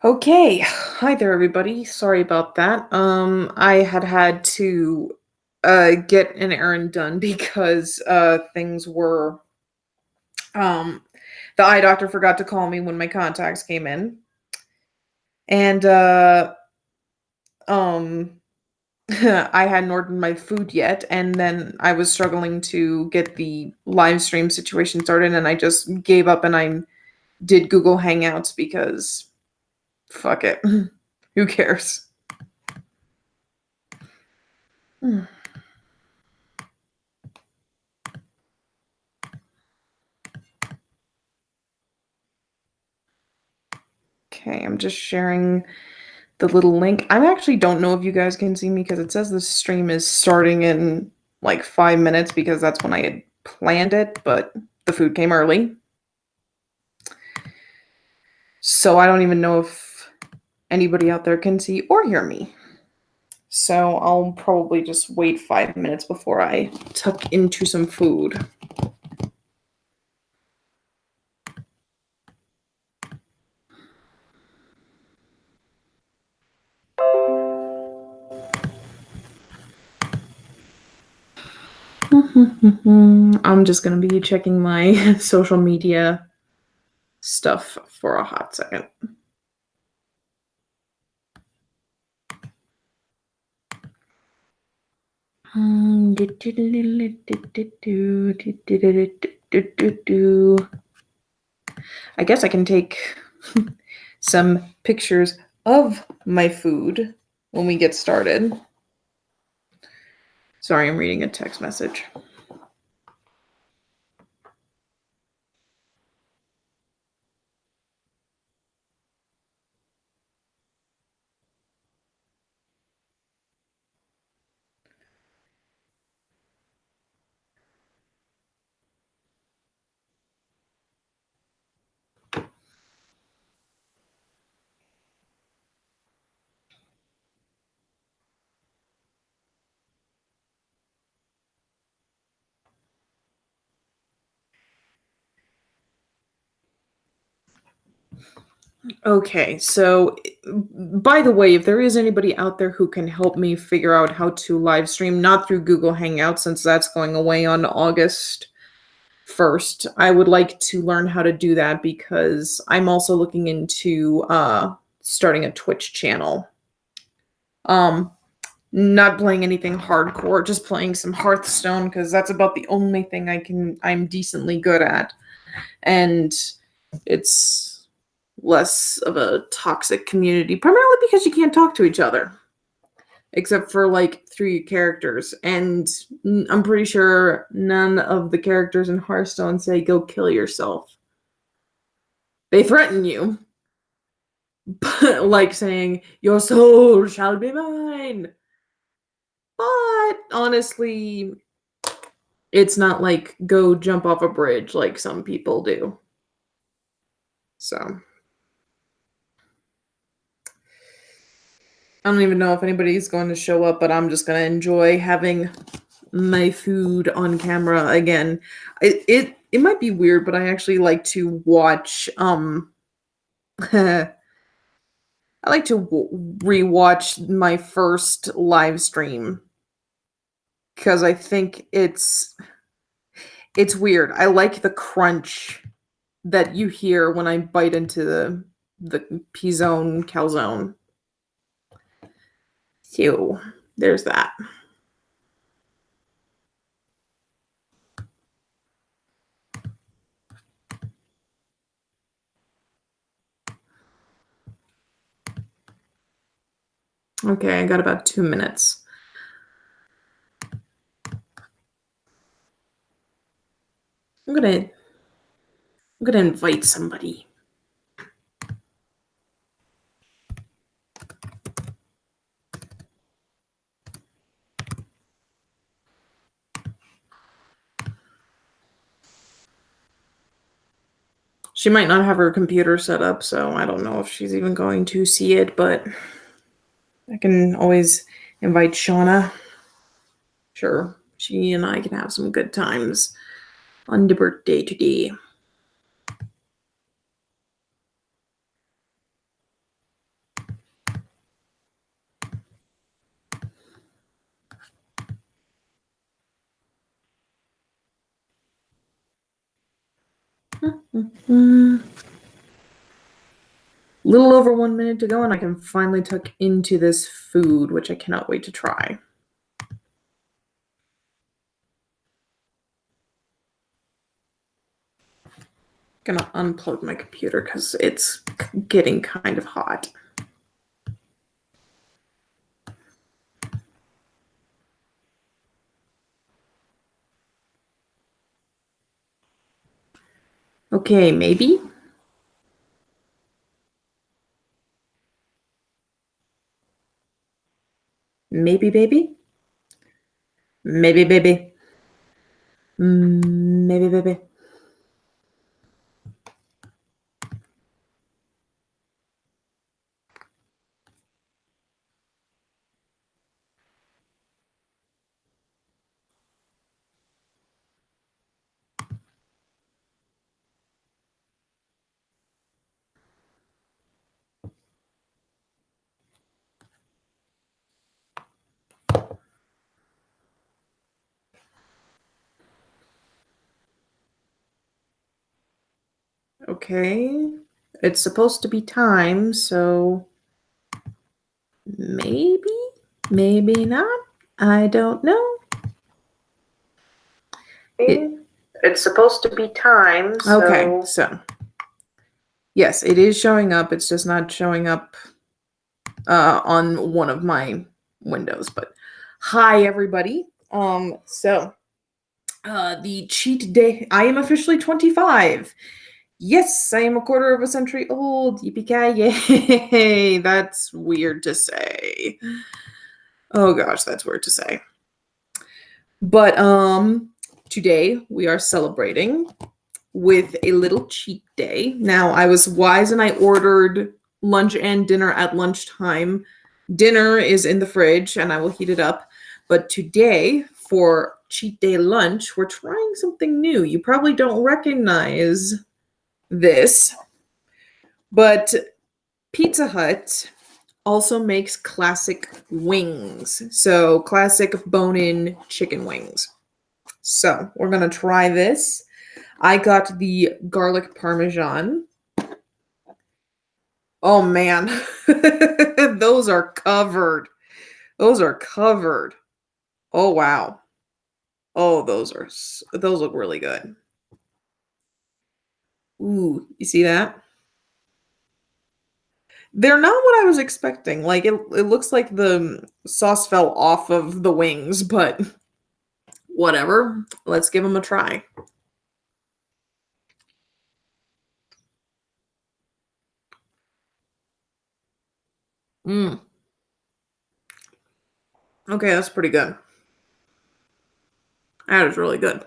Okay. Hi there, everybody. Sorry about that. I had to get an errand done because things were um the eye doctor forgot to call me when my contacts came in. And um I hadn't ordered my food yet, and then I was struggling to get the live stream situation started, and I just gave up and I did Google Hangouts because fuck it. Who cares? Okay, I'm just sharing the little link. I actually don't know if you guys can see me because it says the stream is starting in like 5 minutes because that's when I had planned it, but the food came early. So I don't even know if anybody out there can see or hear me. So I'll probably just wait 5 minutes before I tuck into some food. I'm just going to be checking my social media stuff for a hot second. I guess I can take some pictures of my food when we get started. Sorry, I'm reading a text message. Okay, so by the way, if there is anybody out there who can help me figure out how to live stream, not through Google Hangouts since that's going away on August 1st, I would like to learn how to do that because I'm also looking into starting a Twitch channel. Not playing anything hardcore, just playing some Hearthstone because that's about the only thing I'm decently good at. And it's less of a toxic community, primarily because you can't talk to each other. Except for like 3 characters. And I'm pretty sure none of the characters in Hearthstone say go kill yourself. They threaten you. But like saying, your soul shall be mine. But honestly, it's not like go jump off a bridge like some people do. So I don't even know if anybody's going to show up, but I'm just going to enjoy having my food on camera again. It might be weird, but I actually like to watch I like to rewatch my first live stream because I think it's weird. I like the crunch that you hear when I bite into the P-zone calzone. So there's that. Okay, I got about 2 minutes. I'm gonna invite somebody. She might not have her computer set up, so I don't know if she's even going to see it, but I can always invite Shauna. Sure, she and I can have some good times on the birthday today. Little over 1 minute to go, and I can finally tuck into this food, which I cannot wait to try. Gonna unplug my computer because it's getting kind of hot. Okay, maybe. Maybe, baby. Maybe, baby. Maybe, baby. Okay. It's supposed to be time, so maybe, maybe not. I don't know. It's supposed to be time, so... Okay, so yes, it is showing up. It's just not showing up on one of my windows. But hi, everybody. The cheat day. I am officially 25. Yes, I am a quarter of a century old. Yippee-ki-yay. Yay. That's weird to say. Oh gosh, that's weird to say. But today we are celebrating with a little cheat day. Now, I was wise and I ordered lunch and dinner at lunchtime. Dinner is in the fridge and I will heat it up. But today, for cheat day lunch, we're trying something new. You probably don't recognize this, but Pizza Hut also makes classic wings. So, classic bone-in chicken wings. So, we're going to try this. I got the garlic parmesan. Oh man. Those are covered. Those are covered. Oh wow. Oh, those look really good. Ooh, you see that? They're not what I was expecting. Like it looks like the sauce fell off of the wings, but whatever. Let's give them a try. Mm. Okay, that's pretty good. That is really good.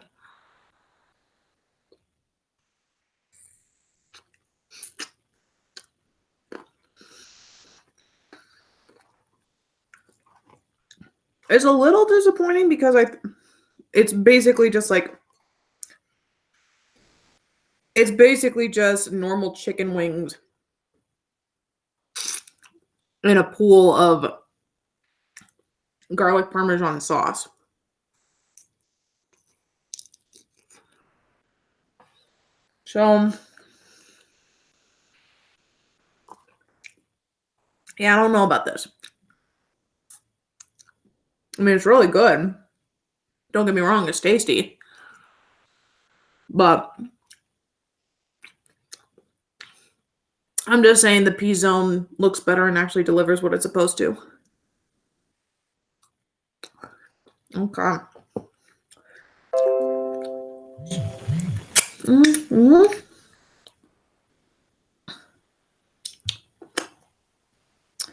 It's a little disappointing because it's basically just like it's basically just normal chicken wings in a pool of garlic parmesan sauce. So, yeah, I don't know about this. I mean, it's really good. Don't get me wrong, it's tasty. But I'm just saying the P-Zone looks better and actually delivers what it's supposed to. Okay. Mm-hmm.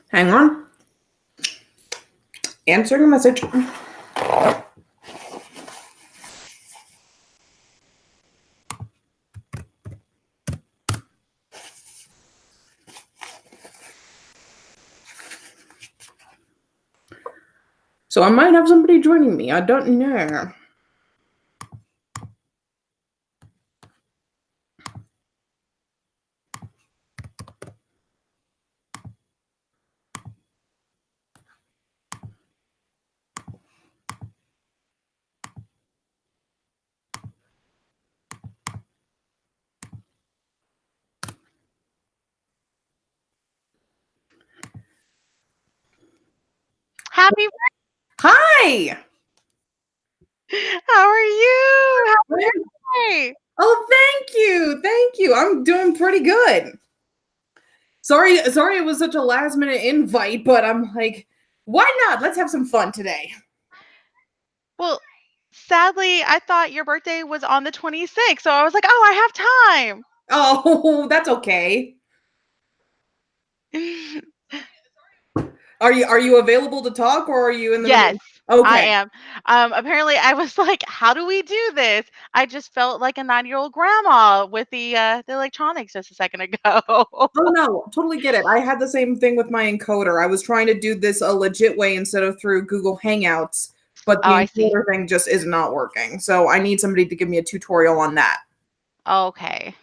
Hang on. Answering a message. So I might have somebody joining me. I don't know. Happy Hi. How are you? Happy birthday. Oh, thank you. Thank you. I'm doing pretty good. Sorry it was such a last minute invite, but I'm like, why not? Let's have some fun today. Well, sadly, I thought your birthday was on the 26th, so I was like, "Oh, I have time." Oh, that's okay. Are you available to talk or are you in the Yes, middle? I Okay. am. Apparently, I was like, "How do we do this?" I just felt like a 9-year-old grandma with the electronics just a second ago. Oh no, totally get it. I had the same thing with my encoder. I was trying to do this a legit way instead of through Google Hangouts, but Oh, the I see. encoder thing just is not working. So I need somebody to give me a tutorial on that. Okay.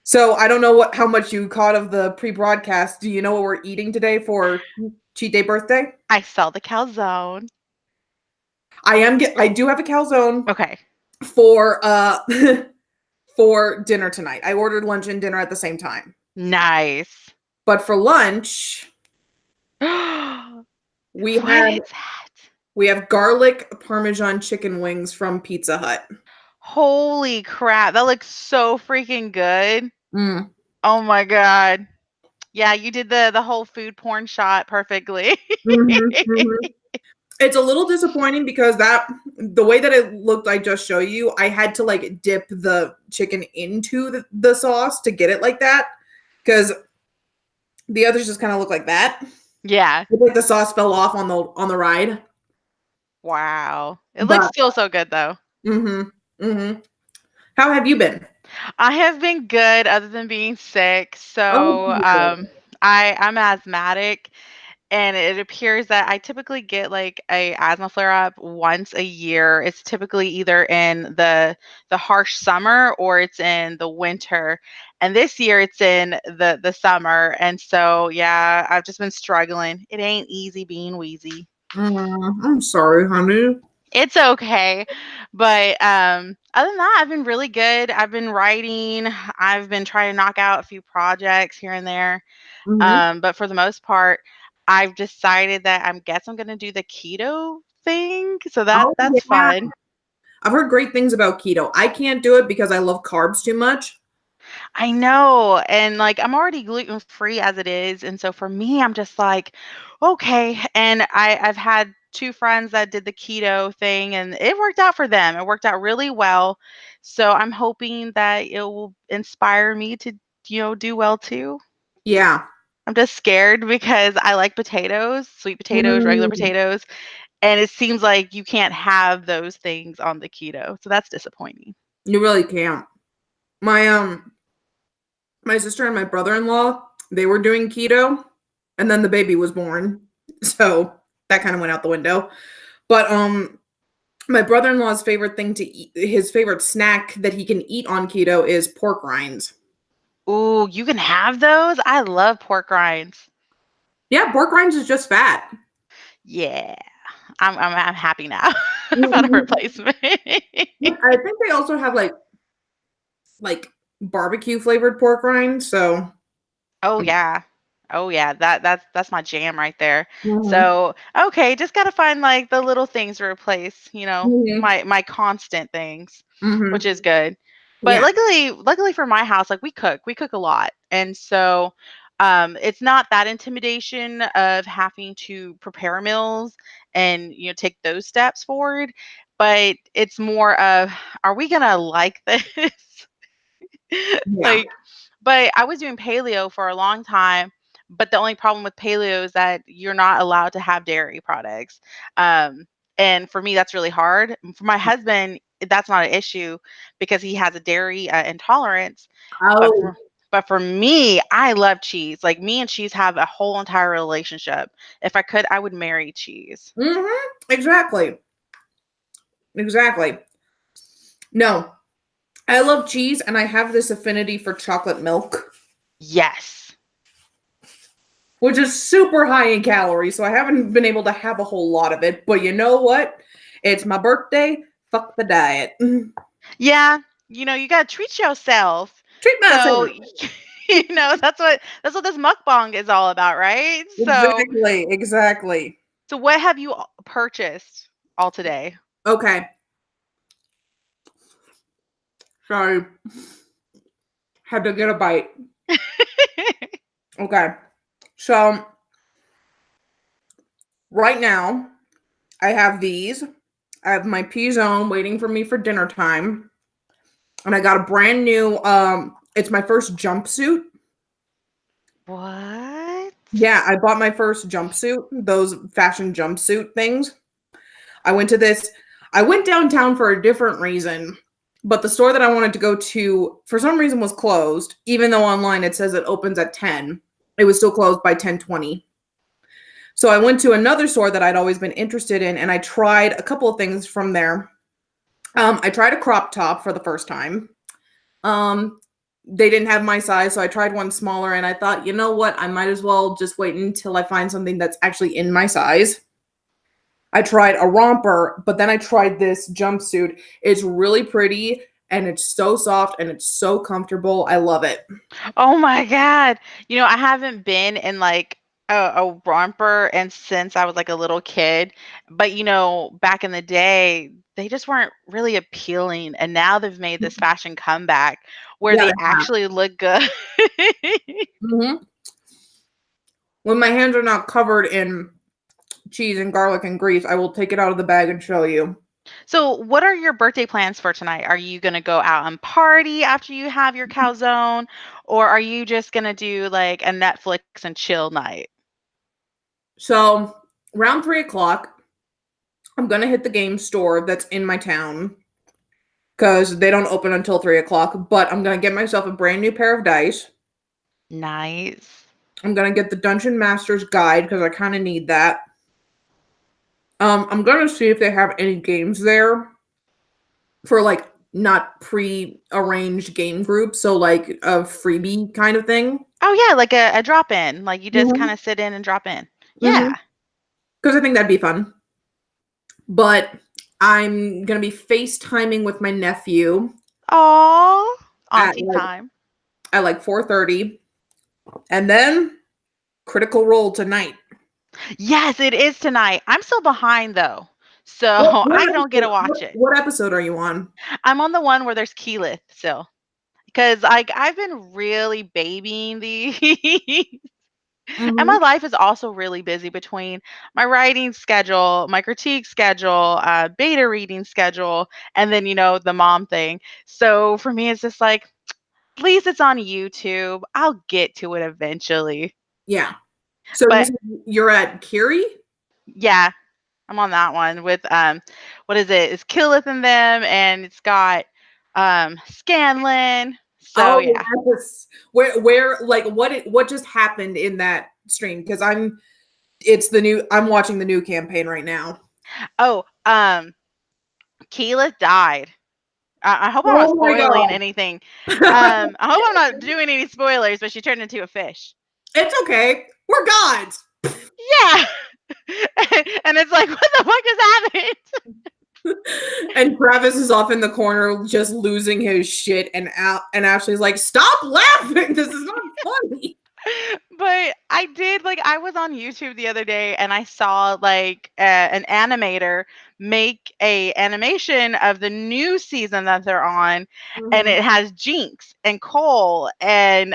So I don't know how much you caught of the pre-broadcast. Do you know what we're eating today for cheat day birthday? I saw the calzone. I do have a calzone Okay. for for dinner tonight. I ordered lunch and dinner at the same time. Nice. But for lunch, What we had is that? we have garlic parmesan chicken wings from Pizza Hut. Holy crap, that looks so freaking good. Mm. Oh my god. Yeah, you did the whole food porn shot perfectly. Mhm, mhm. It's a little disappointing because the way that it looked, I just show you, I had to like dip the chicken into the sauce to get it like that because the others just kind of look like that. Yeah. It's like the sauce fell off on the ride. Wow. It looks But still so good though. mhm, mhm. How have you been? I have been good other than being sick. Oh, So, dear. I'm asthmatic and it appears that I typically get like a asthma flare up once a year. It's typically either in the harsh summer or it's in the winter. And this year it's in the summer. And so yeah, I've just been struggling. It ain't easy being wheezy. I'm sorry, honey. It's okay. But other than that, I've been really good. I've been writing. I've been trying to knock out a few projects here and there. Mhm. But for the most part, I've decided that I guess I'm gonna do the keto thing. So Oh, that's yeah. fun. I've heard great things about keto. I can't do it because I love carbs too much. I know. And like I'm already gluten free as it is. And so for me, I'm just like, okay. And I've had two friends that did the keto thing and it worked out for them. It worked out really well. So I'm hoping that it will inspire me to, do well too. Yeah. I'm just scared because I like potatoes, sweet potatoes, regular Mm, potatoes, and it seems like you can't have those things on the keto. So that's disappointing. you really can't. My my sister and my brother-in-law, they were doing keto and then the baby was born. So that kind of went out the window. But my brother-in-law's favorite thing to eat, his favorite snack that he can eat on keto is pork rinds. Ooh, you can have those? I love pork rinds. Yeah, pork rinds is just fat. Yeah. I'm happy now. I found a Mhm. replacement. I think they also have like barbecue flavored pork rinds. So Oh yeah. Oh yeah. That's my jam right there. mhm, So, okay, just got to find like the little things to replace, mhm, my constant things, which mhm. is good. But Yeah, luckily for my house, like we cook. We cook a lot. And so it's not that intimidation of having to prepare meals and take those steps forward, but it's more of are we going to like this? yeah. Like, but I was doing paleo for a long time, but the only problem with paleo is that you're not allowed to have dairy products. Um, and for me, that's really hard. For my husband, that's not an issue because he has a dairy intolerance. But Oh, for me, I love cheese. Like me and cheese have a whole entire relationship. If I could, I would marry cheese. exactly. Exactly. No, I love cheese and I have this affinity for chocolate milk, Yes. which is super high in calories. So I haven't been able to have a whole lot of it. But you know what? It's my birthday. Fuck the diet. Yeah, you gotta treat yourself. Treat myself. So, that's what this mukbang is all about, right? So, Exactly. Exactly. So what have you purchased all today? Okay. Sorry. Had to get a bite. Okay. So right now, I have these. I have my P-Zone waiting for me for dinner time. And I got a brand new, it's my first jumpsuit. What? Yeah, I bought my first jumpsuit, those fashion jumpsuit things. I went downtown for a different reason, but the store that I wanted to go to for some reason was closed, even though online it says it opens at 10. It was still closed by 10:20. So I went to another store that I'd always been interested in, and I tried a couple of things from there. I tried a crop top for the first time. Um, they didn't have my size, so I tried one smaller, and I thought, you know what? I might as well just wait until I find something that's actually in my size. I tried a romper, but then I tried this jumpsuit. It's really pretty and it's so soft and it's so comfortable. I love it. Oh my God. I haven't been in like a romper and since I was like a little kid, but back in the day, they just weren't really appealing. And now they've made this fashion comeback where Yeah. they actually look good. Mhm. When my hands are not covered in cheese and garlic and grease, I will take it out of the bag and show you. So, what are your birthday plans for tonight? Are you going to go out and party after you have your calzone, or are you just going to do like a Netflix and chill night? So, around 3 o'clock, I'm going to hit the game store that's in my town because they don't open until 3 o'clock. But I'm going to get myself a brand new pair of dice. Nice. I'm going to get the Dungeon Master's Guide because I kind of need that. I'm going to see if they have any games there for like not pre-arranged game groups, so like a freebie kind of thing. Oh, yeah, like a drop in. Like you just Mhm. kind of sit in and drop in. Mhm. Yeah. Because I think that'd be fun. But I'm gonna be FaceTiming with my nephew Oh, at auntie like time. 4:30, and then Critical Role tonight. Yes, it is tonight. I'm still behind though. So What I don't get episode? to watch it. What episode are you on? I'm on the one where there's Keyleth still. Because like I've been really babying these. And my Mhm. life is also really busy between my writing schedule, my critique schedule, beta reading schedule, and then, the mom thing. So for me, it's just like, at least it's on YouTube. I'll get to it eventually. Yeah. So But you're at Kiri? yeah, I'm on that one with what is it? It's Killeth in them and it's got Scanlan. So Oh, yeah. yes. Where like what just happened in that stream? Because I'm watching the new campaign right now. Oh, Keyleth died. I hope I'm not Oh my spoiling god. anything. I hope I'm not doing any spoilers, but she turned into a fish. It's okay. We're gods. Yeah. And it's like, what the fuck just happened? And Travis is off in the corner just losing his shit, and Ashley's like, "Stop laughing! This is not funny." But I was on YouTube the other day and I saw like an animator make a animation of the new season that they're on, and Mhm. it has Jinx and Cole and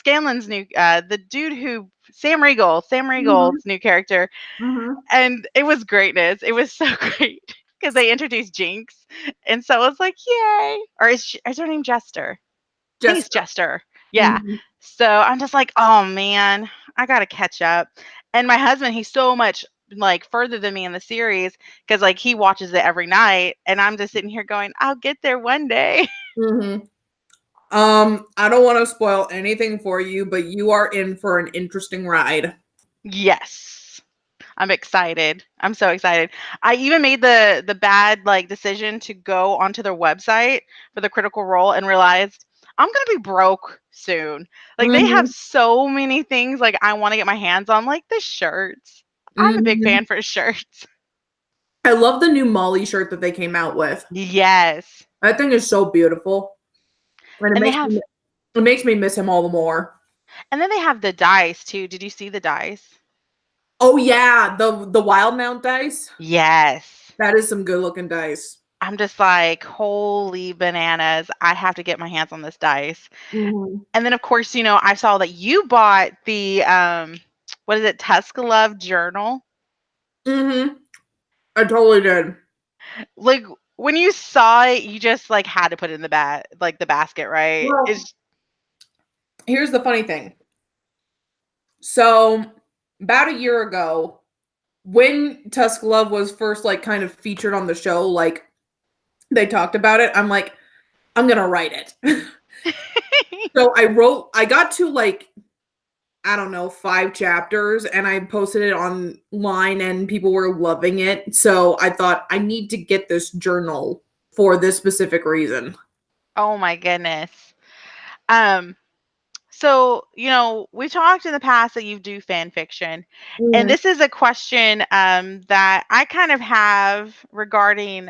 Scanlan's new the dude who Sam Mhm. Riegel's new character, Mhm. and it was greatness. It was so great because they introduced Jinx, and so I was like, yay! Or is her name Jester? I think it's Jessica. Jester. Yeah. Mhm. So I'm just like, oh man, I gotta catch up. And my husband, he's so much like further than me in the series because like he watches it every night, and I'm just sitting here going, I'll get there one day. Mhm. I don't want to spoil anything for you, but you are in for an interesting ride. Yes. I'm excited. I'm so excited. I even made the bad like decision to go onto their website for the Critical Role and realized I'm gonna be broke soon. Like they have Mhm. so many things like I want to get my hands on, like the shirts. I'm a big Mhm. fan for shirts. I love the new Molly shirt that they came out with. Yes. That thing is so beautiful, and And they have it makes me miss him all the more. and then they have the dice too. Did you see the dice? Oh yeah, the Wild Mount dice. Yes. That is some good looking dice. I'm just like, holy bananas. I have to get my hands on this dice. Mm-hmm. And then of course, I saw that you bought the what is it, Tuskalove journal? Mm-hmm. I totally did. Like when you saw it, you just like had to put it in the basket, right? Well, It's here's the funny thing. So about a year ago, when Tusk Love was first like kind of featured on the show, like they talked about it, I'm like, I'm gonna write it. So I got to like, I don't know, 5 chapters and I posted it online and people were loving it. So I thought I need to get this journal for this specific reason. oh my goodness. Um So, we talked in the past that you do fan fiction, and Mhm. this is a question that I kind of have regarding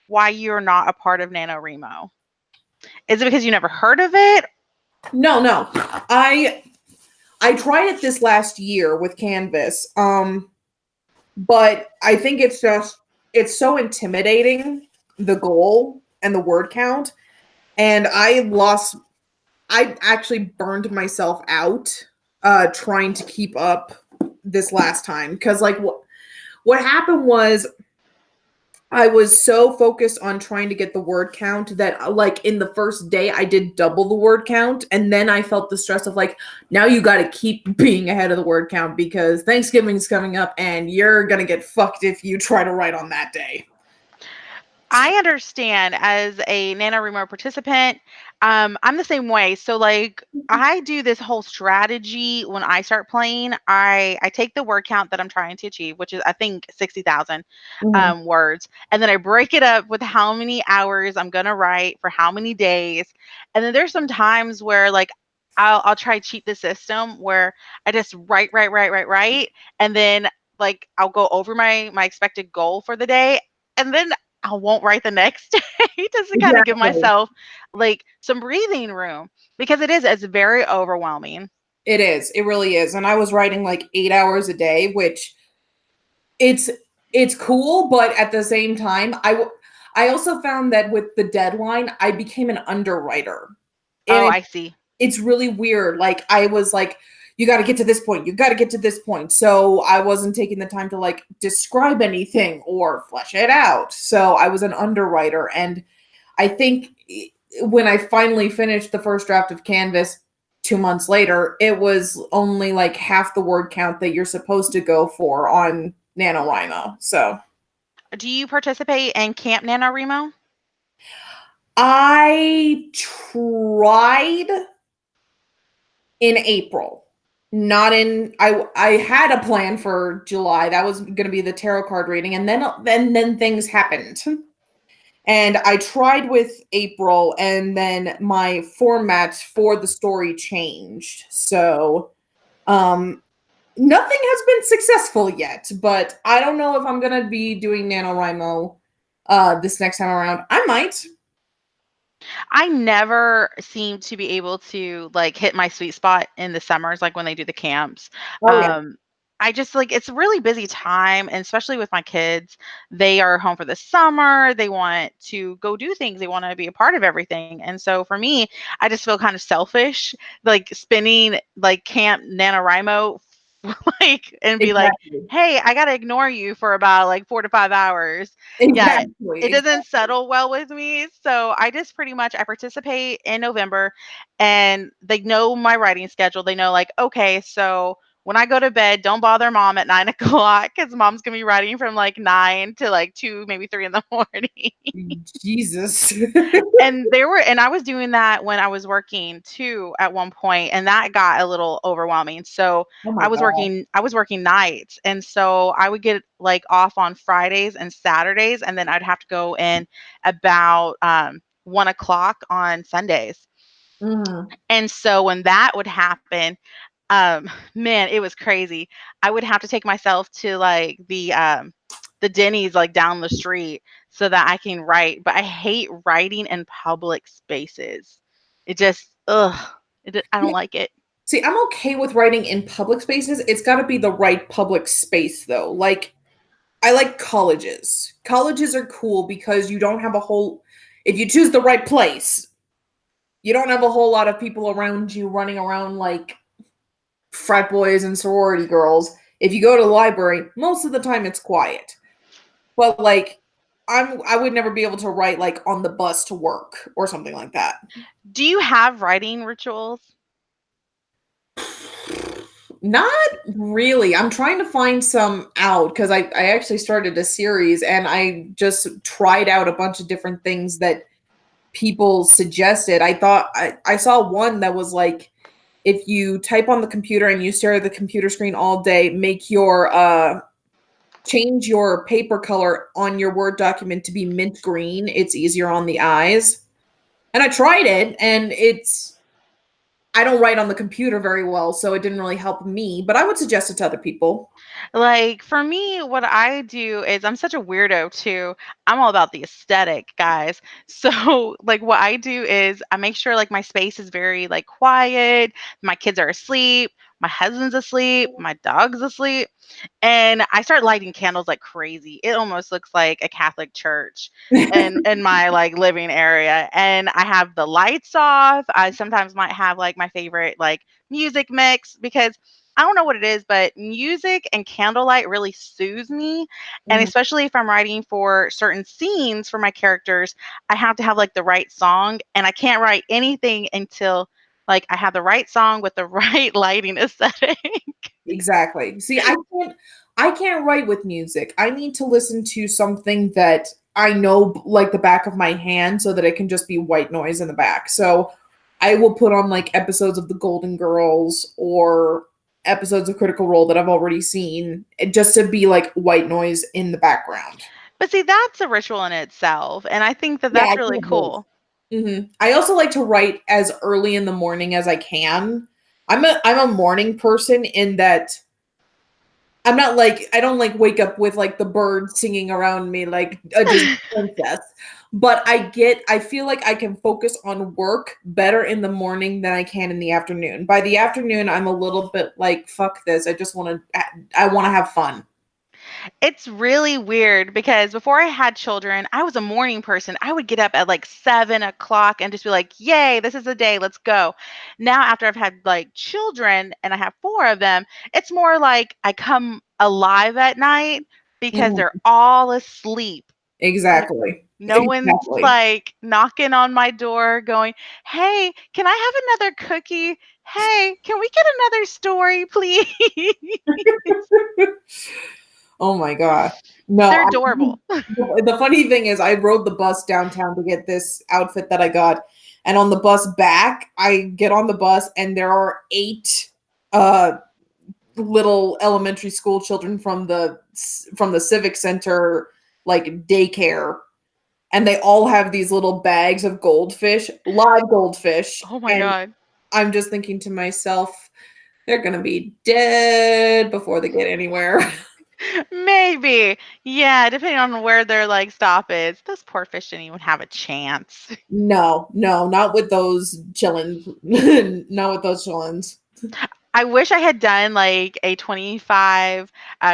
why you're not a part of NaNoWriMo. Is it because you never heard of it? No. I tried it this last year with Canvas. But I think it's so intimidating, the goal and the word count, and I actually burned myself out trying to keep up this last time because like what happened was I was so focused on trying to get the word count that like in the first day I did double the word count and then I felt the stress of like now you got to keep being ahead of the word count because Thanksgiving's coming up and you're going to get fucked if you try to write on that day. I understand as a NaNoWriMo participant, I'm the same way. So like I do this whole strategy when I start playing. I take the word count that I'm trying to achieve, which is I think 60,000 Mhm. words, and then I break it up with how many hours I'm gonna write for how many days. And then there's some times where like I'll try to cheat the system where I just write, and then like I'll go over my expected goal for the day, and then I won't write the next day just to kind of give Exactly. myself like some breathing room because it's very overwhelming. It is. It really is. And I was writing like 8 hours a day, which it's it's cool, but at the same time, I also found that with the deadline, I became an underwriter. Oh, And I see. it's really weird. Like I was like, you got to get to this point. You got to get to this point. So I wasn't taking the time to like describe anything or flesh it out. So I was an underwriter, and I think when I finally finished the first draft of Canvas 2 months later, it was only like half the word count that you're supposed to go for on NaNoWriMo. So Do you participate in Camp NaNoWriMo? I tried in April. Not in I had a plan for July. That was going to be the tarot card reading and then things happened. And I tried with April and then my format for the story changed. So um nothing has been successful yet, but I don't know if I'm going to be doing NaNoWriMo this next time around. I might. I never seem to be able to like hit my sweet spot in the summers, like when they do the camps. Oh yeah. Um, I just like it's a really busy time, and especially with my kids, they are home for the summer. They want to go do things. They want to be a part of everything. And so for me, I just feel kind of selfish, like spending like Camp NaNoWriMo, like and be like, Exactly. hey, I gotta ignore you for about like 4 to 5 hours. Yeah, Exactly. it doesn't settle well with me. So I just pretty much I participate in November and they know my writing schedule. They know like, okay, so when I go to bed, don't bother mom at 9 o'clock because mom's gonna be writing from like 9 to like 2, maybe 3 in the morning. Jesus. And I was doing that when I was working too at one point, and that got a little overwhelming. So Oh my god. I was working nights, and so I would get like off on Fridays and Saturdays, and then I'd have to go in about 1 o'clock on Sundays. Mhm. And so when that would happen, man, it was crazy. I would have to take myself to like the Denny's like down the street so that I can write, but I hate writing in public spaces. It just ugh, I don't like it. See, I'm okay with writing in public spaces. It's got to be the right public space, though. Like, I like colleges. Colleges are cool because you don't have a whole, if you choose the right place, you don't have a whole lot of people around you running around like frat boys and sorority girls. If you go to the library, most of the time it's quiet. But like, I would never be able to write like on the bus to work or something like that. Do you have writing rituals? Not really. I'm trying to find some out because I actually started a series and I just tried out a bunch of different things that people suggested. I saw one that was like if you type on the computer and you stare at the computer screen all day, make your change your paper color on your Word document to be mint green. It's easier on the eyes. And I tried it and I don't write on the computer very well, so it didn't really help me, but I would suggest it to other people. Like for me, what I do is I'm such a weirdo too. I'm all about the aesthetic, guys. So like what I do is I make sure like my space is very like quiet, my kids are asleep, my husband's asleep, my dog's asleep, and I start lighting candles like crazy. It almost looks like a Catholic church in my like living area. And I have the lights off. I sometimes might have like my favorite like music mix because I don't know what it is, but music and candlelight really soothes me. And Mhm. especially if I'm writing for certain scenes for my characters, I have to have like the right song. And I can't write anything until like I have the right song with the right lighting aesthetic. Exactly. See, I can't write with music. I need to listen to something that I know like the back of my hand so that it can just be white noise in the back. So I will put on like episodes of The Golden Girls or episodes of Critical Role that I've already seen just to be like white noise in the background. But see, that's a ritual in itself. And I think that Yeah, that's I really can't both. cool. I also like to write as early in the morning as I can. I'm a morning person in that I'm not like I don't like wake up with like the birds singing around me like a Disney princess. But I feel like I can focus on work better in the morning than I can in the afternoon. By the afternoon, I'm a little bit like fuck this. I want to have fun. It's really weird because before I had children, I was a morning person. I would get up at like 7 o'clock and just be like, yay, this is the day, let's go. Now, after I've had like children and I have four of them, it's more like I come alive at night because they're Mhm. all asleep. N- Exactly. No one's Exactly. like knocking on my door going, hey, can I have another cookie? Hey, can we get another story, please? Oh my god. No, They're adorable. the funny thing is I rode the bus downtown to get this outfit that I got. And on the bus back, I get on the bus and there are eight uh little elementary school children from the civic center like daycare and they all have these little bags of goldfish, live goldfish, Oh my and God. I'm just thinking to myself they're going to be dead before they get anywhere. Maybe. Yeah, depending on where their like stop is. Those poor fish didn't even have a chance. No, no, not with those chillins. Not with those chillins. I wish I had done like a 25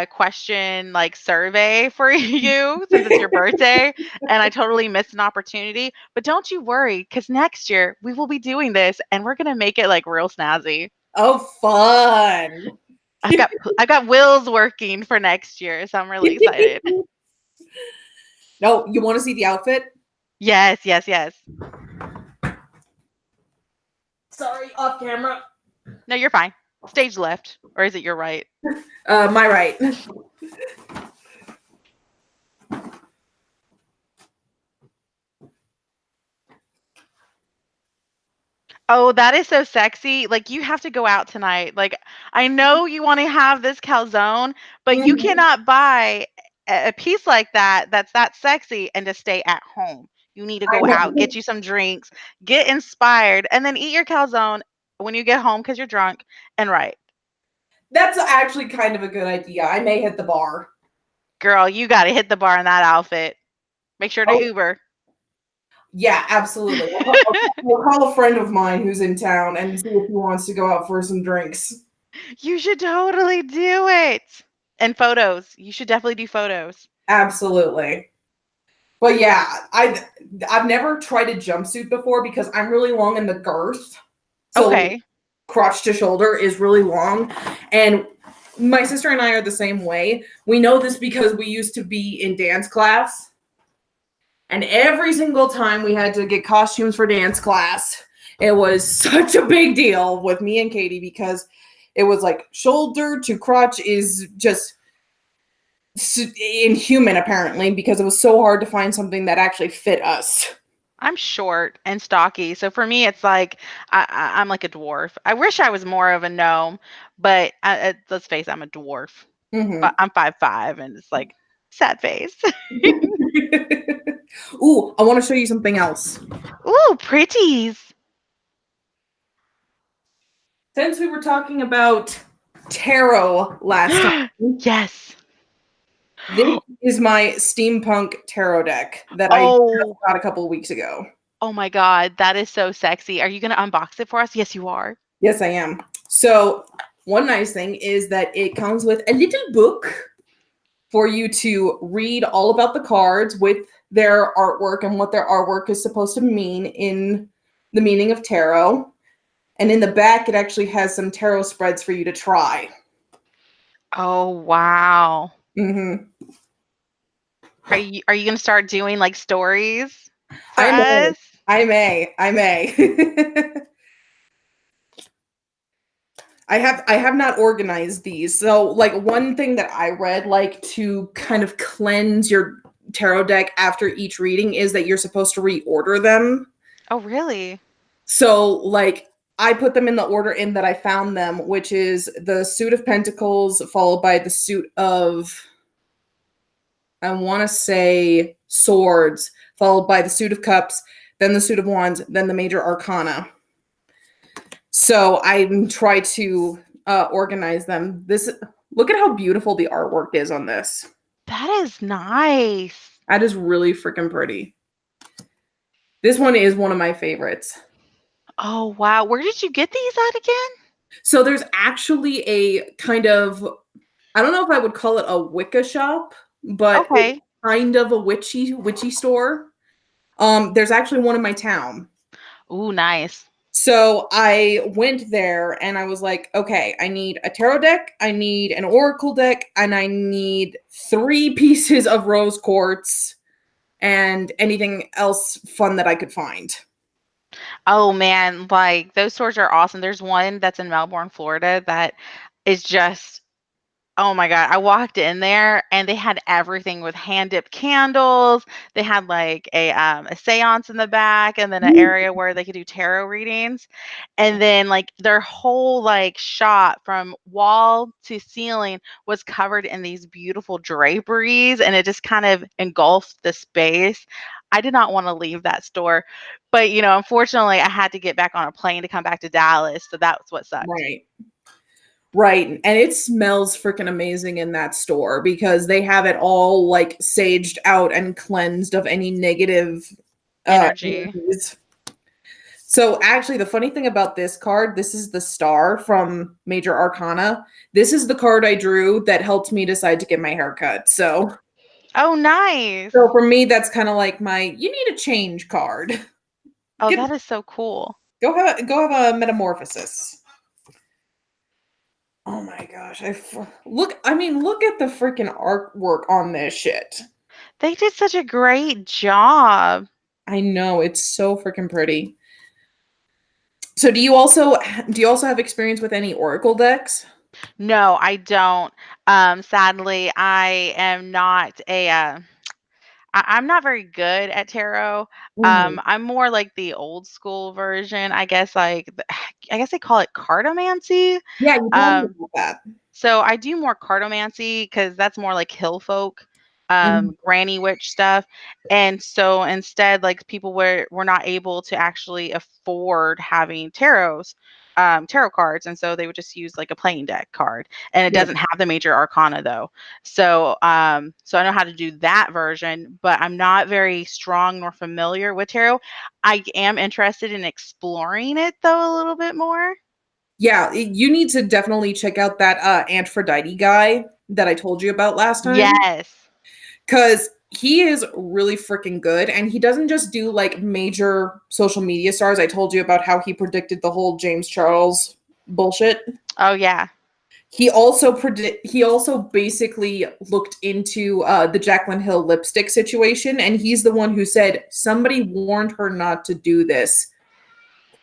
question like survey for you since it's your birthday and I totally missed an opportunity. But don't you worry, because next year we will be doing this and we're gonna make it like real snazzy. Oh, fun. I've got wheels working for next year, so I'm really excited. No, you want to see the outfit? Yes, yes, yes. Sorry, off camera. No, you're fine. Stage left, or is it your right? My right. Oh, that is so sexy. Like, you have to go out tonight. Like, I know you want to have this calzone, but you Mhm. cannot buy a piece like that that's that sexy and just stay at home. You need to I go out, get know. you some drinks, get inspired, and then eat your calzone when you get home because you're drunk and right. That's actually kind of a good idea. I may hit the bar. Girl, you got to hit the bar in that outfit. Make sure to Oh, Uber. Yeah, absolutely. We'll call a friend of mine who's in town and see if he wants to go out for some drinks. You should totally do it. And photos. You should definitely do photos. Absolutely. But yeah, I've never tried a jumpsuit before because I'm really long in the girth. So Okay. crotch to shoulder is really long. And my sister and I are the same way. We know this because we used to be in dance class. And every single time we had to get costumes for dance class, it was such a big deal with me and Katie because it was like shoulder to crotch is just inhuman, apparently, because it was so hard to find something that actually fit us. I'm short and stocky. So for me, it's like I'm like a dwarf. I wish I was more of a gnome, but let's face it, I'm a dwarf. Mm-hmm. But I'm 5'5", and it's like sad face. Ooh, I want to show you something else. Ooh, pretties. Since we were talking about tarot last time, Yes. this is my steampunk tarot deck that I just Oh, got a couple of weeks ago. oh my God, that is so sexy. Are you gonna unbox it for us? Yes, you are. Yes, I am. So, one nice thing is that it comes with a little book for you to read all about the cards with their artwork and what their artwork is supposed to mean in the meaning of tarot. And in the back, it actually has some tarot spreads for you to try. Oh wow. Mm-hmm. Are you gonna start doing like stories for I may. us? I may. I may. I have not organized these. So like one thing that I read like to kind of cleanse your tarot deck after each reading is that you're supposed to reorder them. Oh really? So like I put them in the order in that I found them, which is the suit of pentacles followed by the suit of I want to say swords, followed by the suit of cups, then the suit of wands, then the major arcana. So I try to organize them. This look at how beautiful the artwork is on this. That is nice. That is really freaking pretty. This one is one of my favorites. Oh wow. Where did you get these at again? So there's actually a kind of I don't know if I would call it a Wicca shop, but it's Okay. kind of a witchy store. There's actually one in my town. Ooh, nice. So I went there and I was like, okay, I need a tarot deck, I need an oracle deck, and I need 3 pieces of rose quartz and anything else fun that I could find. Oh man, like those stores are awesome. There's one that's in Melbourne, Florida that is just oh my God. I walked in there and they had everything with hand dipped candles. They had like a seance in the back and then an area where they could do tarot readings. And then like their whole like shop from wall to ceiling was covered in these beautiful draperies and it just kind of engulfed the space. I did not want to leave that store. But unfortunately I had to get back on a plane to come back to Dallas. So that's what sucked. Right. Right. And it smells freaking amazing in that store because they have it all like saged out and cleansed of any negative Energy. energies. So actually the funny thing about this card, this is the star from Major Arcana. This is the card I drew that helped me decide to get my hair cut. Oh, nice. So for me that's kind of like my you need a change card. Oh, Get, that is so cool. go have a metamorphosis. Oh my gosh. Look at the freaking artwork on this shit. They did such a great job. I know it's so freaking pretty. So do you also have experience with any oracle decks? No, I don't. Sadly, I am not I'm not very good at tarot. Mhm. I'm more like the old school version, I guess. I guess they call it cartomancy. Yeah, you told me Um, about that. So I do more cartomancy because that's more like hill folk, Mhm. granny witch stuff. And so instead, like people were not able to actually afford having tarots. tarot cards, and so they would just use like a playing deck card, and it Yeah. doesn't have the major arcana though. So so I know how to do that version, but I'm not very strong nor familiar with tarot. I am interested in exploring it though a little bit more. Yeah, you need to definitely check out that Aphrodite guy that I told you about last time. Yes. Because he is really freaking good, and he doesn't just do like major social media stars. I told you about how he predicted the whole James Charles bullshit. Oh yeah. He also basically looked into the Jaclyn Hill lipstick situation, and he's the one who said somebody warned her not to do this.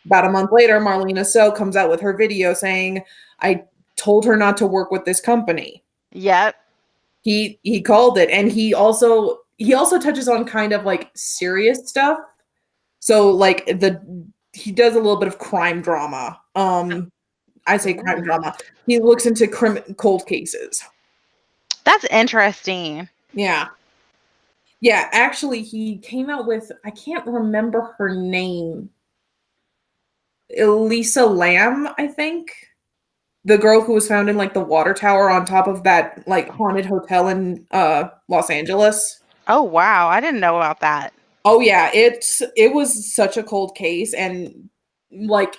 About a month later, Marlena So comes out with her video saying, I told her not to work with this company. Yep. He called it, and he also touches on kind of like serious stuff. So like he does a little bit of crime drama. I say crime drama. He looks into cold cases. That's interesting. Yeah. Yeah, actually he came out with, I can't remember her name. Elisa Lamb, I think. The girl who was found in like the water tower on top of that like haunted hotel in Los Angeles. Oh wow, I didn't know about that. Oh yeah, it was such a cold case, and like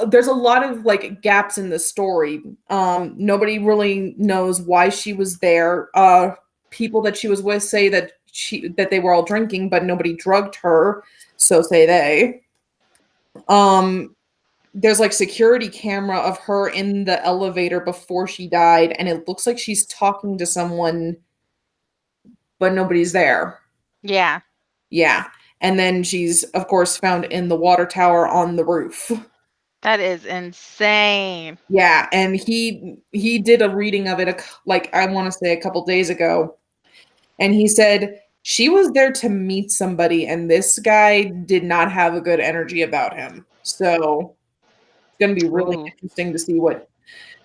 there's a lot of like gaps in the story. Nobody really knows why she was there. People that she was with say that they were all drinking, but nobody drugged her, so say they. There's like security camera of her in the elevator before she died, and it looks like she's talking to someone, but nobody's there. Yeah. Yeah. And then she's, of course, found in the water tower on the roof. That is insane. Yeah, and he did a reading of it like I want to say a couple days ago. And he said she was there to meet somebody, and this guy did not have a good energy about him. So it's going to be really Ooh. interesting to see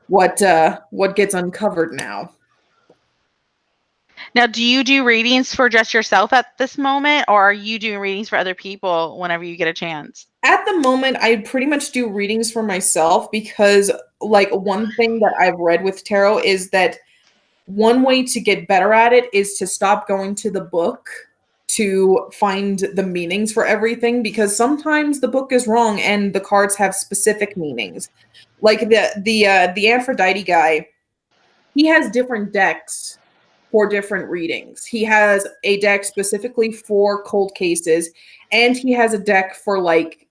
what gets uncovered now. Now, do you do readings for just yourself at this moment, or are you doing readings for other people whenever you get a chance? At the moment, I pretty much do readings for myself because, like, one thing that I've read with tarot is that one way to get better at it is to stop going to the book to find the meanings for everything, because sometimes the book is wrong and the cards have specific meanings. Like the Aphrodite guy, he has different decks for different readings. He has a deck specifically for cold cases, and he has a deck for like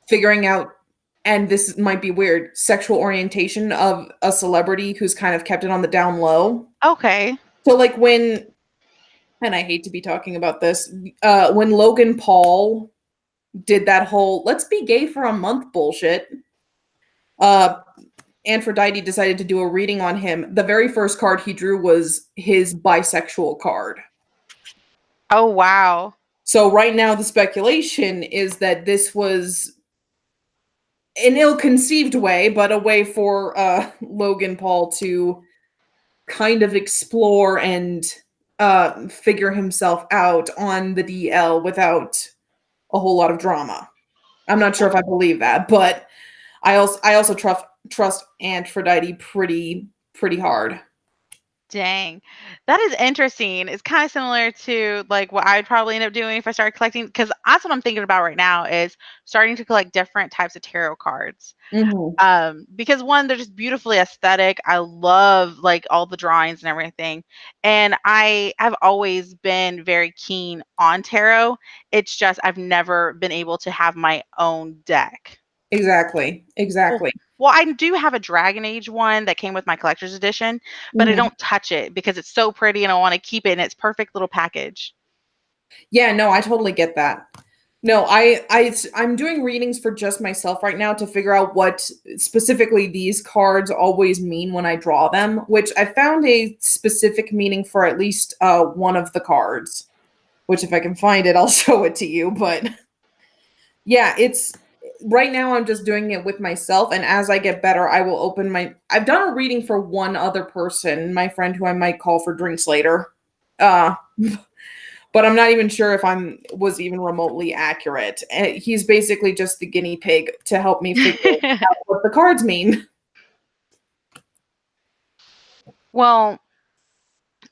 figuring out, and this might be weird, sexual orientation of a celebrity who's kind of kept it on the down low. Okay. So like and I hate to be talking about this, when Logan Paul did that whole let's be gay for a month bullshit, Aphrodite decided to do a reading on him. The very first card he drew was his bisexual card. Oh, wow. So right now the speculation is that this was an ill-conceived way, but a way for Logan Paul to kind of explore and figure himself out on the DL without a whole lot of drama. I'm not sure if I believe that, but I also trust Aphrodite pretty hard. Dang. That is interesting. It's kind of similar to like what I'd probably end up doing if I started collecting, because that's what I'm thinking about right now is starting to collect different types of tarot cards. Because one, they're just beautifully aesthetic. I love like all the drawings and everything. And I have always been very keen on tarot. It's just I've never been able to have my own deck. Exactly. Well, I do have a Dragon Age one that came with my collector's edition, but I don't touch it because it's so pretty and I want to keep it in its perfect little package. Yeah, no, I totally get that. No, I'm doing readings for just myself right now to figure out what specifically these cards always mean when I draw them, which I found a specific meaning for at least one of the cards, which if I can find it, I'll show it to you. But yeah, it's right now I'm just doing it with myself, and as I get better, I will open I've done a reading for one other person, my friend who I might call for drinks later. but I'm not even sure if was even remotely accurate. And he's basically just the guinea pig to help me figure out what the cards mean. Well,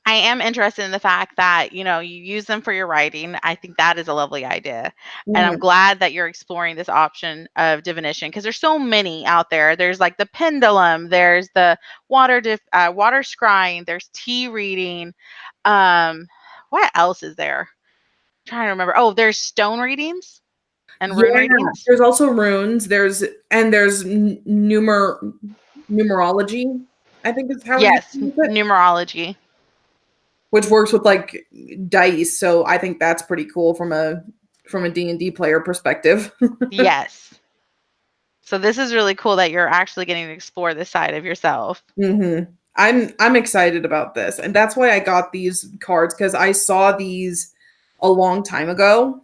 I am interested in the fact that, you use them for your writing. I think that is a lovely idea. And I'm glad that you're exploring this option of divination because there's so many out there. There's like the pendulum, there's the water scrying, there's tea reading. What else is there? I'm trying to remember. Oh, there's stone readings and rune readings. There's also runes. There's numerology, I think is how Yes, you use it, numerology. which works with like dice. So I think that's pretty cool from a D&D player perspective. Yes. So this is really cool that you're actually getting to explore this side of yourself. Mm-hmm. I'm excited about this, and that's why I got these cards because I saw these a long time ago.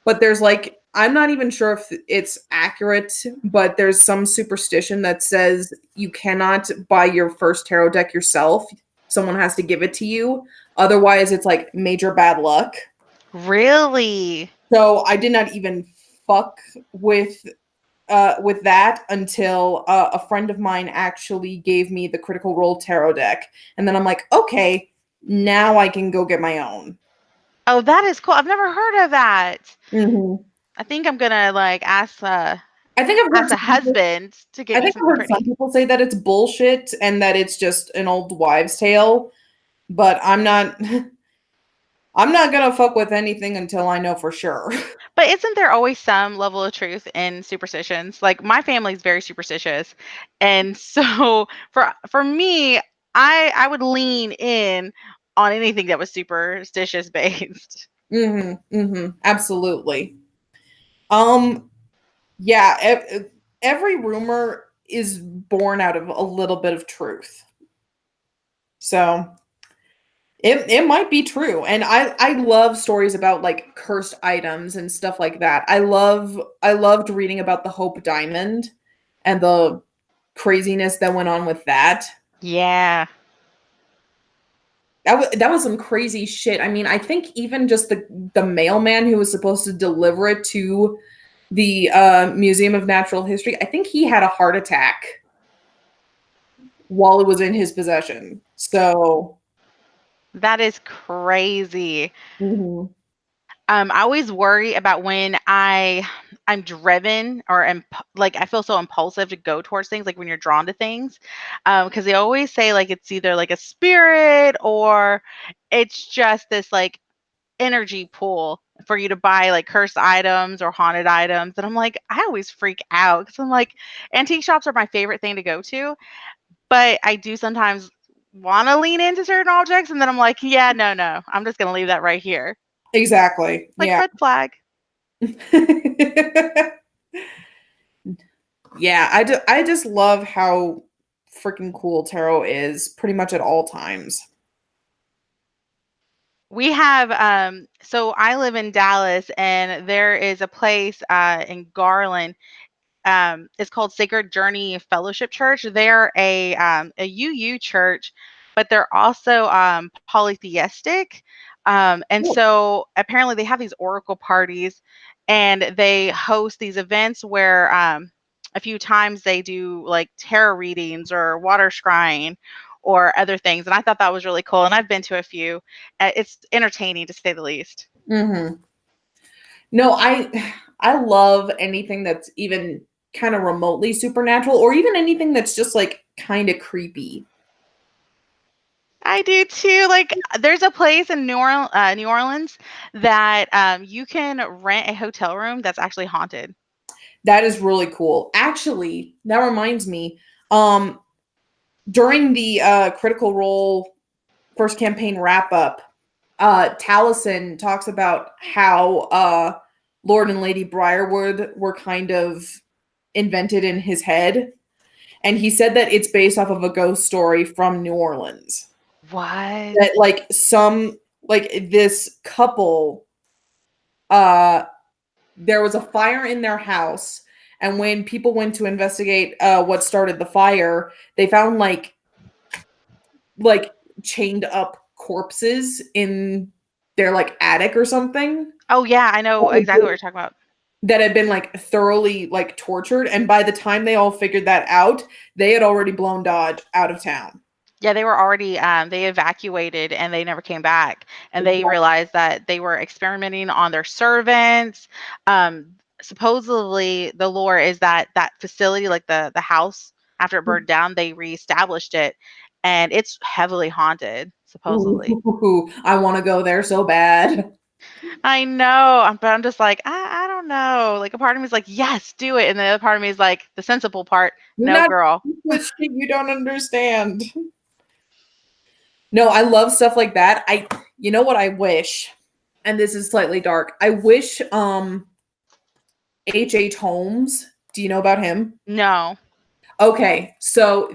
But there's like I'm not even sure if it's accurate, but there's some superstition that says you cannot buy your first tarot deck yourself. Someone has to give it to you. Otherwise, it's like major bad luck. Really? So I did not even fuck with that until a friend of mine actually gave me the Critical Role tarot deck, and then I'm like, okay, now I can go get my own. Oh, that is cool. I've never heard of that. Mm-hmm. I think I'm gonna like ask I think I've heard a husband to give I me think I've something heard some pretty. people say that it's bullshit and that it's just an old wives' tale, but I'm not. I'm not gonna fuck with anything until I know for sure. But isn't there always some level of truth in superstitions? Like my family's very superstitious, and so for me, I would lean in on anything that was superstitious based. Absolutely. Yeah. Every rumor is born out of a little bit of truth, so it might be true. And I love stories about like cursed items and stuff like that. I loved reading about the Hope Diamond and the craziness that went on with that. Yeah. That was some crazy shit. I mean, I think even just the mailman who was supposed to deliver it to the Museum of Natural History, I think he had a heart attack while it was in his possession. So That is crazy. mhm. I always worry about when I'm driven or like I feel so impulsive to go towards things, like when you're drawn to things, because they always say like it's either like a spirit or it's just this like energy pool for you to buy like cursed items or haunted items, and I'm like I always freak out because I'm like antique shops are my favorite thing to go to, but I do sometimes want to lean into certain objects, and then I'm like, yeah, no, I'm just gonna leave that right here. Exactly. Like Yeah. red flag. Yeah, I just love how freaking cool tarot is pretty much at all times. We have so I live in Dallas and there is a place in Garland. It's called Sacred Journey Fellowship Church. They're a UU church, but they're also polytheistic. And Cool. so apparently they have these oracle parties and they host these events where a few times they do like tarot readings or water scrying or other things. And I thought that was really cool. And I've been to a few. It's entertaining to say the least. Mm-hmm. No, I love anything that's even kind of remotely supernatural or even anything that's just like kind of creepy. I do too. Like, there's a place in New Orleans that you can rent a hotel room that's actually haunted. That is really cool. Actually, that reminds me, um, during the Critical Role first campaign wrap up, Taliesin talks about how Lord and Lady Briarwood were kind of invented in his head. And he said that it's based off of a ghost story from New Orleans. What? That like this couple, uh there was a fire in their house, and when people went to investigate what started the fire, they found like chained up corpses in their like attic or something Oh yeah, I know exactly what you're talking about. that had been like thoroughly like tortured, and by the time they all figured that out, they had already blown Dodge out of town. Yeah, they were already they evacuated and they never came back. And they realized that they were experimenting on their servants. Supposedly the lore is that that facility, like the house after it burned down, they reestablished it and it's heavily haunted, supposedly. Ooh, I want to go there so bad. I know, but I'm just like, I don't know. Like a part of me is like, yes, do it. And the other part of me is like, the sensible part, You're no, not girl. with shit you don't understand. No, I love stuff like that. You know what I wish, and this is slightly dark. I wish H.H. Holmes, do you know about him? No. Okay, so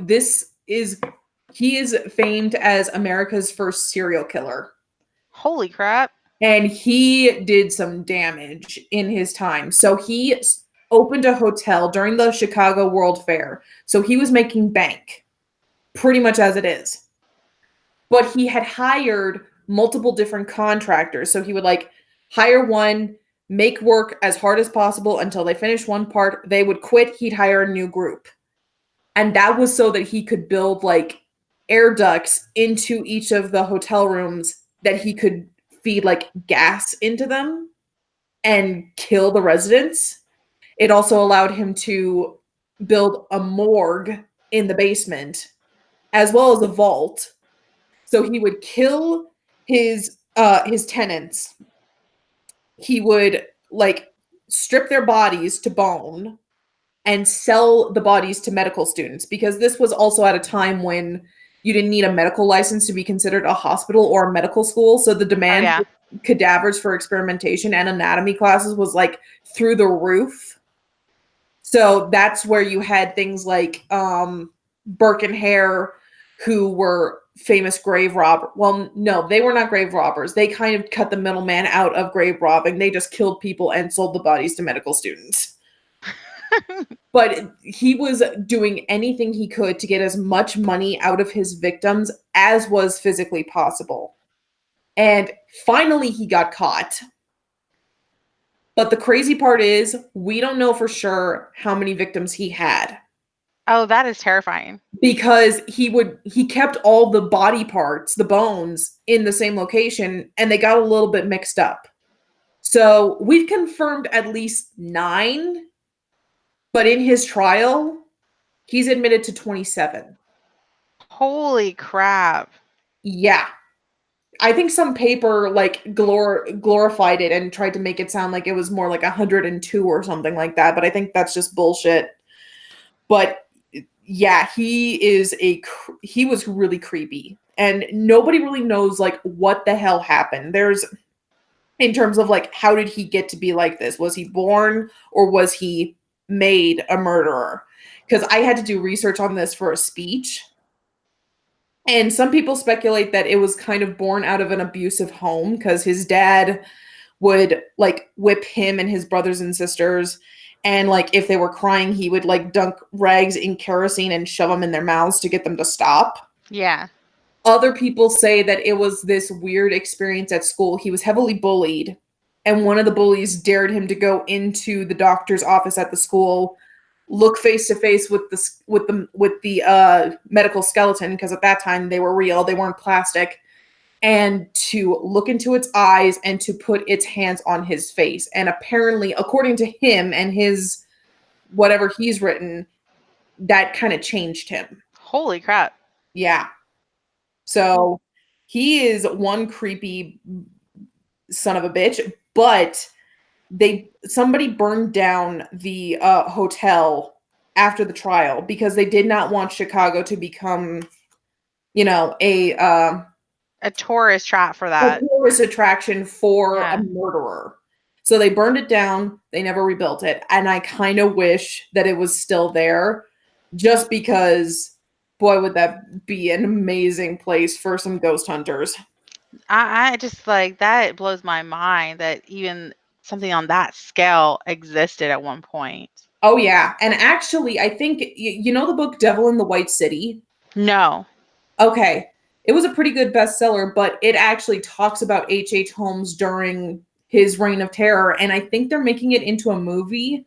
he is famed as America's first serial killer. Holy crap. And he did some damage in his time. So he opened a hotel during the Chicago World Fair. So he was making bank pretty much as it is. But he had hired multiple different contractors. So he would like hire one, make work as hard as possible until they finished one part. They would quit. He'd hire a new group. And that was so that he could build like air ducts into each of the hotel rooms that he could feed like gas into them and kill the residents. It also allowed him to build a morgue in the basement as well as a vault. So he would kill his tenants. He would like strip their bodies to bone and sell the bodies to medical students, because this was also at a time when you didn't need a medical license to be considered a hospital or a medical school. So the demand for cadavers for experimentation and anatomy classes was like through the roof. So that's where you had things like Burke and Hare, who were famous grave robbers. Well, no, they were not grave robbers. They kind of cut the middleman out of grave robbing. They just killed people and sold the bodies to medical students. But he was doing anything he could to get as much money out of his victims as was physically possible. And finally he got caught. But the crazy part is we don't know for sure how many victims he had. Oh, that is terrifying. Because he kept all the body parts, the bones, in the same location, and they got a little bit mixed up. So we've confirmed at least 9. But in his trial, he's admitted to 27. Holy crap. Yeah. I think some paper like glorified it and tried to make it sound like it was more like 102 or something like that. But I think that's just bullshit. But yeah, he was really creepy. And nobody really knows like what the hell happened. There's, in terms of like, how did he get to be like this? Was he born or was he made a murderer? Because I had to do research on this for a speech, and some people speculate that it was kind of born out of an abusive home, because his dad would like whip him and his brothers and sisters, and like if they were crying he would like dunk rags in kerosene and shove them in their mouths to get them to stop. Yeah. Other people say that it was this weird experience at school. He was heavily bullied, and one of the bullies dared him to go into the doctor's office at the school, look face to face with the medical skeleton, because at that time they were real, they weren't plastic, and to look into its eyes and to put its hands on his face. And apparently, according to him and his whatever he's written, that kind of changed him. Holy crap. Yeah. So he is one creepy son of a bitch. But somebody burned down the hotel after the trial because they did not want Chicago to become, a tourist trap for that. A tourist attraction for a murderer. So they burned it down. They never rebuilt it. And I kind of wish that it was still there, just because, boy, would that be an amazing place for some ghost hunters. I just like, that blows my mind that even something on that scale existed at one point. Oh yeah. And actually, I think you know the book Devil in the White City? No. Okay. it was a pretty good bestseller, but it actually talks about H.H. Holmes during his reign of terror, and I think they're making it into a movie.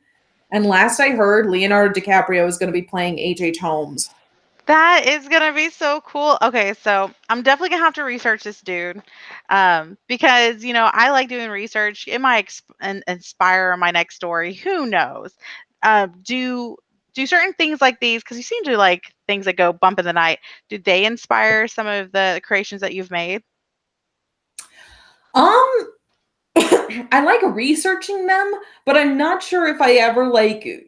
And last I heard, Leonardo DiCaprio is going to be playing H.H. Holmes. That is gonna be so cool. Okay, so I'm definitely gonna have to research this dude, because I like doing research. It might inspire my next story. Who knows? Do certain things like these, because you seem to like things that go bump in the night. Do they inspire some of the creations that you've made? Um, I like researching them, but I'm not sure if I ever like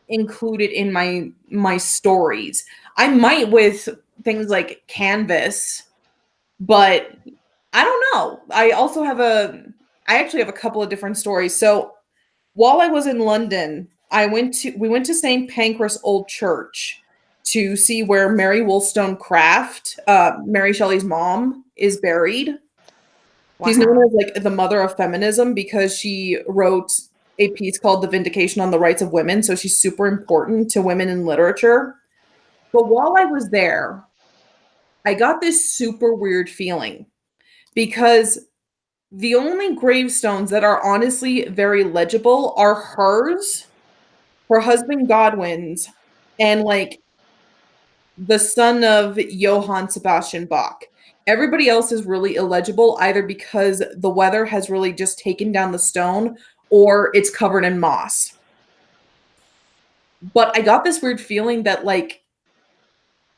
include it in my stories. I might with things like Canvas, but I don't know. I actually have a couple of different stories. So while I was in London, we went to St. Pancras Old Church to see where Mary Wollstonecraft, Mary Shelley's mom, is buried. She's known Wow. as like the mother of feminism because she wrote a piece called The Vindication on the Rights of Women. So she's super important to women in literature. But while I was there, I got this super weird feeling because the only gravestones that are honestly very legible are hers, her husband Godwin's, and like the son of Johann Sebastian Bach. Everybody else is really illegible either because the weather has really just taken down the stone or it's covered in moss. But I got this weird feeling that like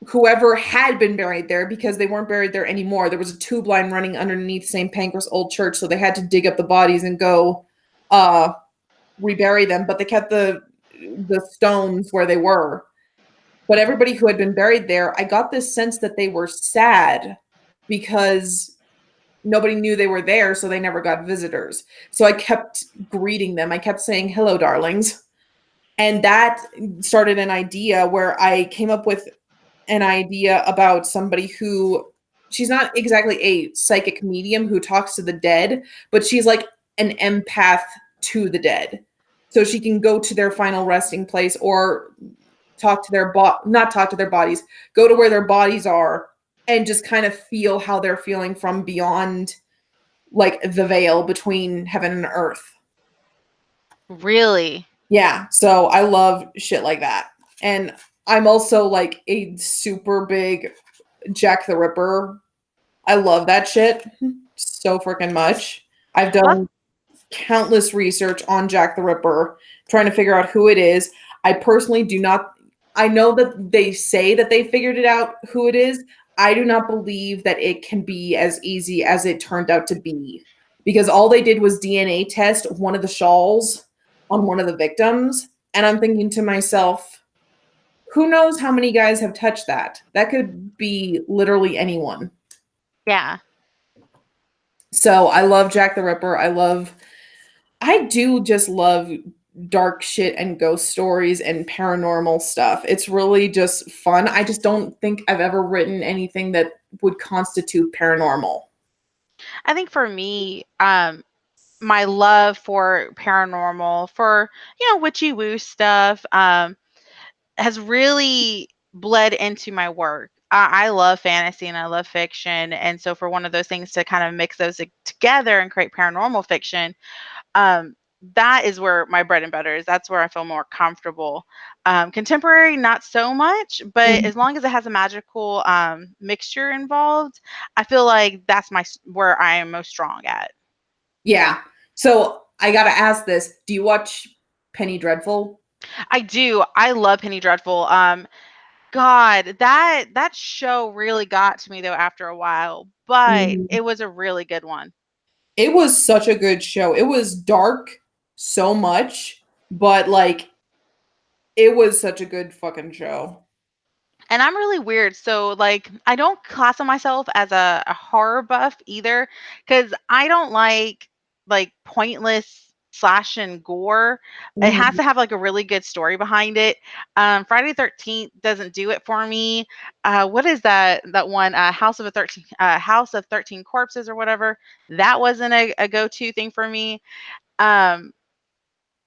whoever had been buried there, because they weren't buried there anymore, there was a tube line running underneath St. Pancras Old Church, so they had to dig up the bodies and go rebury them, but they kept the stones where they were. But everybody who had been buried there, I got this sense that they were sad because nobody knew they were there, so they never got visitors. So I kept greeting them. I kept saying, "Hello, darlings." And that started an idea where I came up with an idea about somebody who, she's not exactly a psychic medium who talks to the dead, but she's like an empath to the dead. So she can go to their final resting place or talk to their not talk to their bodies, go to where their bodies are and just kind of feel how they're feeling from beyond like the veil between heaven and earth. Really? Yeah, so I love shit like that. And I'm also like a super big Jack the Ripper. I love that shit so freaking much. I've Well, done countless research on Jack the Ripper, trying to figure out who it is. I personally do not, I know that they say that they figured it out who it is. I do not believe that it can be as easy as it turned out to be because all they did was DNA test one of the shawls on one of the victims. And I'm thinking to myself, who knows how many guys have touched that? That could be literally anyone. yeah. So I love Jack the Ripper. I do just love dark shit and ghost stories and paranormal stuff. It's really just fun. I just don't think I've ever written anything that would constitute paranormal. I think for me, my love for paranormal, for witchy woo stuff, has really bled into my work. I love fantasy and I love fiction, and so for one of those things to kind of mix those together and create paranormal fiction, um, that is where my bread and butter is. That's where I feel more comfortable. Contemporary, not so much, but Mhm. as long as it has a magical mixture involved, I feel like that's where I am most strong at. Yeah. So I gotta ask this. Do you watch Penny Dreadful? I do. I love Penny Dreadful. God, that show really got to me though after a while, but Mhm. it was a really good one. It was such a good show. It was dark so much, but like it was such a good fucking show. And I'm really weird. So like I don't classify myself as a horror buff either cuz I don't like pointless slash and gore. It has Mhm. to have like a really good story behind it. Friday the 13th doesn't do it for me. What is that one House of 13 Corpses or whatever? That wasn't a go-to thing for me. Um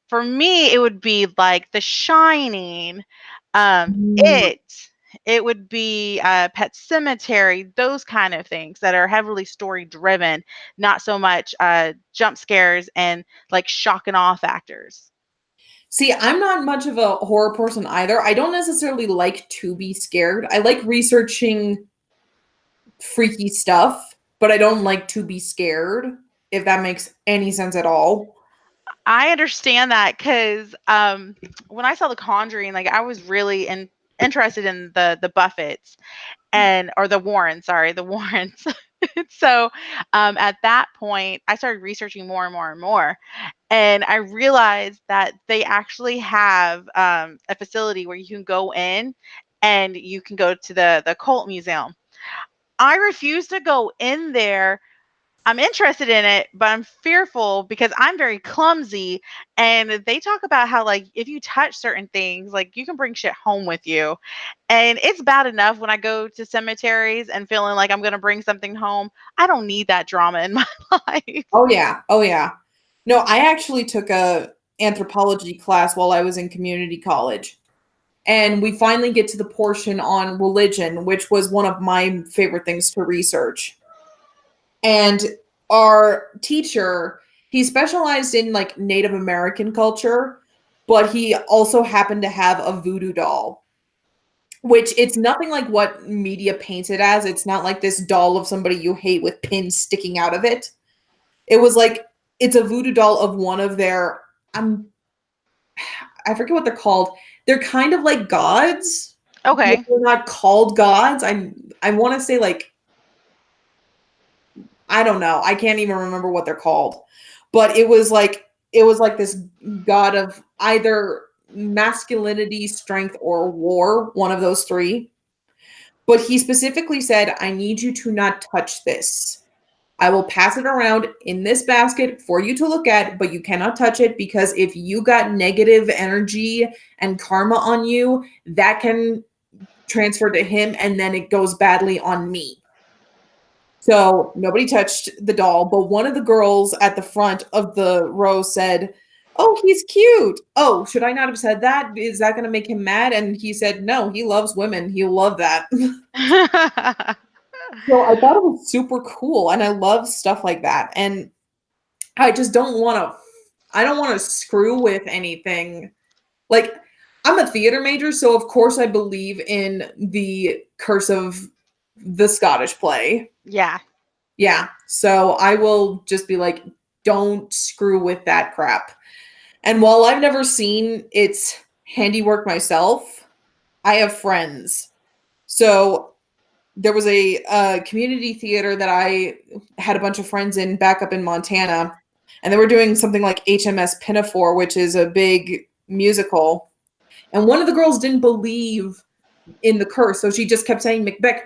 for me, it would be like The Shining, Mm. It. It would be Pet Cemetery, those kind of things that are heavily story driven, not so much jump scares and like shock and awe factors. See, I'm not much of a horror person either. I don't necessarily like to be scared. I like researching freaky stuff, but I don't like to be scared, if that makes any sense at all. I understand that because when I saw The Conjuring, like I was really interested in the Buffets and or the Warrens, sorry, the Warrens. So at that point, I started researching more and more and more, and I realized that they actually have a facility where you can go in and you can go to the cult museum. I refuse to go in there. I'm interested in it, but I'm fearful because I'm very clumsy. And they talk about how, like, if you touch certain things, like, you can bring shit home with you. And it's bad enough when I go to cemeteries and feeling like I'm going to bring something home. I don't need that drama in my life. Oh yeah. Oh yeah. No, I actually took a anthropology class while I was in community college. And we finally get to the portion on religion, which was one of my favorite things to research. And our teacher, he specialized in like Native American culture, but he also happened to have a voodoo doll, which it's nothing like what media paints it as. It's not like this doll of somebody you hate with pins sticking out of it. It was like it's a voodoo doll of one of their I forget what they're called. They're kind of like gods. But Okay. they're not called gods. I want to say like I don't know. I can't even remember what they're called. But it was like this god of either masculinity, strength, or war, one of those three. But he specifically said, I need you to not touch this. I will pass it around in this basket for you to look at, but you cannot touch it because if you got negative energy and karma on you, that can transfer to him and then it goes badly on me. So nobody touched the doll, but one of the girls at the front of the row said, "Oh, he's cute. Oh, should I not have said that? Is that going to make him mad?" And he said, "No, he loves women. He'll love that." So I thought it was super cool, and I love stuff like that. And I just don't want to. I don't want to screw with anything. Like I'm a theater major, so of course I believe in the curse of the Scottish play. Yeah. Yeah. So I will just be like, don't screw with that crap. And while I've never seen its handiwork myself, I have friends. So there was a community theater that I had a bunch of friends in back up in Montana, and they were doing something like HMS Pinafore, which is a big musical. And one of the girls didn't believe in the curse, so she just kept saying Macbeth,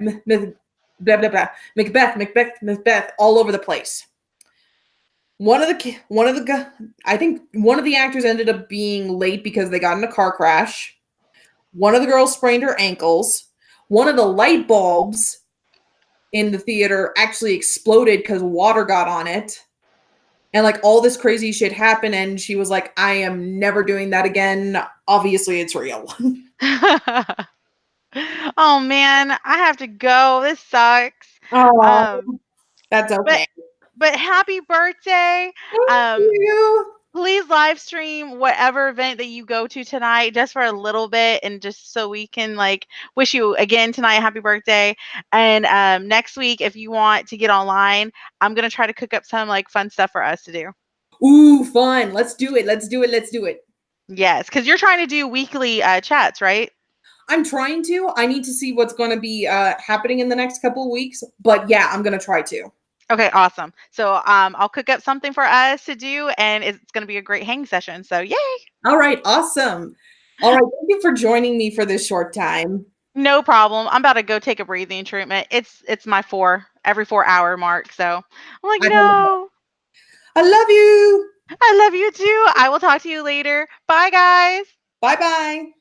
blah blah blah, Macbeth, Macbeth, Macbeth, all over the place. I think one of the actors ended up being late because they got in a car crash. One of the girls sprained her ankles. One of the light bulbs in the theater actually exploded because water got on it. And like all this crazy shit happened, and she was like, I am never doing that again. Obviously, it's real. Oh man, I have to go. This sucks. Oh, Um, that's but okay. but happy birthday. Thank Um, you. please live stream whatever event that you go to tonight just for a little bit and just so we can like wish you again tonight happy birthday. And next week if you want to get online, I'm gonna try to cook up some like fun stuff for us to do. Ooh, fun. Let's do it. Let's do it. Let's do it. Yes, because you're trying to do weekly chats, right? I'm trying to. I need to see what's going to be happening in the next couple of weeks. But yeah, I'm going to try to. Okay, awesome. So I'll cook up something for us to do, and it's going to be a great hang session. So yay! All right. Awesome. All right. Thank you for joining me for this short time. No problem. I'm about to go take a breathing treatment. It's my every 4 hour mark. So I'm like, I no, love you. I love you too. I will talk to you later. Bye, guys. Bye bye.